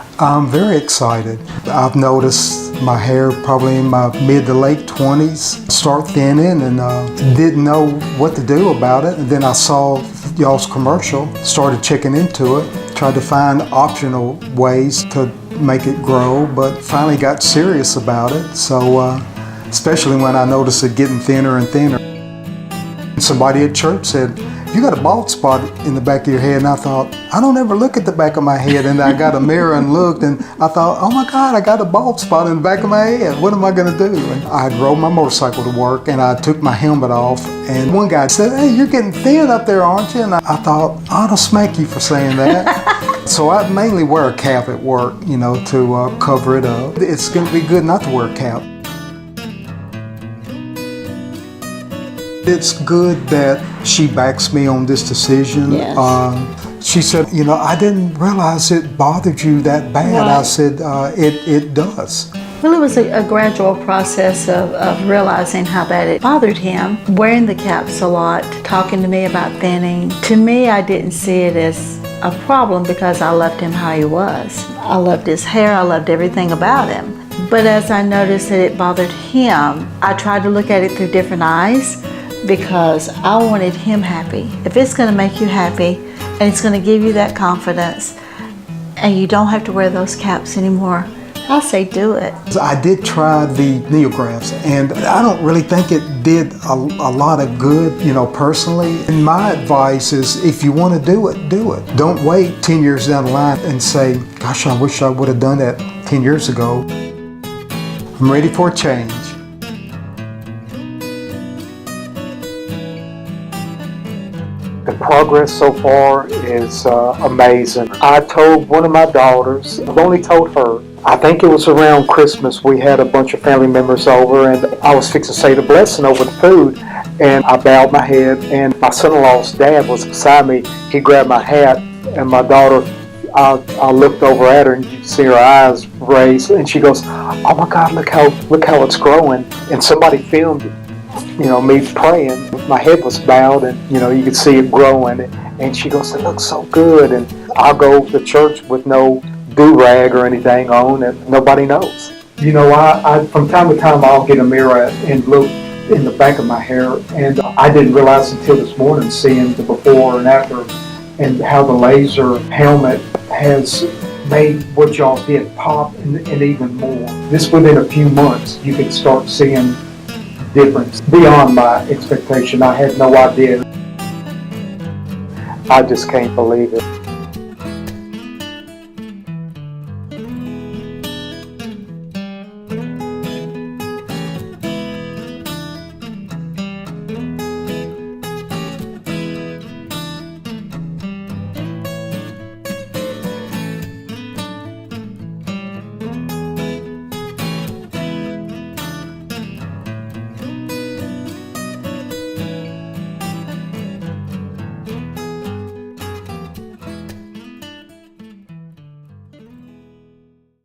I'm very excited. I've noticed my hair probably in my mid to late 20s start thinning and didn't know what to do about it. And then I saw y'all's commercial, started checking into it, tried to find optional ways to make it grow, but finally got serious about it. So, especially when I noticed it getting thinner and thinner. Somebody at church said, "You got a bald spot in the back of your head." And I thought, I don't ever look at the back of my head. And I got a mirror and looked, and I thought, oh my God, I got a bald spot in the back of my head. What am I gonna do? And I rode my motorcycle to work, and I took my helmet off. And one guy said, "Hey, you're getting thin up there, aren't you?" And I thought, I ought to smack you for saying that. So I mainly wear a cap at work, to cover it up. It's gonna be good not to wear a cap. It's good that she backs me on this decision. Yes. She said, I didn't realize it bothered you that bad. Right. I said, it does. Well, it was a gradual process of realizing how bad it bothered him. Wearing the caps a lot, talking to me about thinning. To me, I didn't see it as a problem because I loved him how he was. I loved his hair, I loved everything about him. But as I noticed that it bothered him, I tried to look at it through different eyes because I wanted him happy. If it's going to make you happy and it's going to give you that confidence and you don't have to wear those caps anymore, I say do it. I did try the neografts, and I don't really think it did a lot of good, personally. And my advice is, if you want to do it, do it. Don't wait 10 years down the line and say, gosh, I wish I would have done that 10 years ago. I'm ready for a change. The progress so far is amazing. I told one of my daughters, I've only told her, I think it was around Christmas, we had a bunch of family members over, and I was fixing to say the blessing over the food, and I bowed my head, and my son-in-law's dad was beside me. He grabbed my hat, and my daughter, I looked over at her, and you could see her eyes raise, and she goes, "Oh my God, look how it's growing." And somebody filmed it. Me praying, my head was bowed, and you could see it growing, and she goes, "It looks so good." And I'll go to church with no do-rag or anything on, and nobody knows. I from time to time I'll get a mirror and look in the back of my hair, and I didn't realize until this morning, seeing the before and after, and how the laser helmet has made what y'all did pop and even more. This within a few months, you could start seeing difference beyond my expectation. I had no idea. I just can't believe it.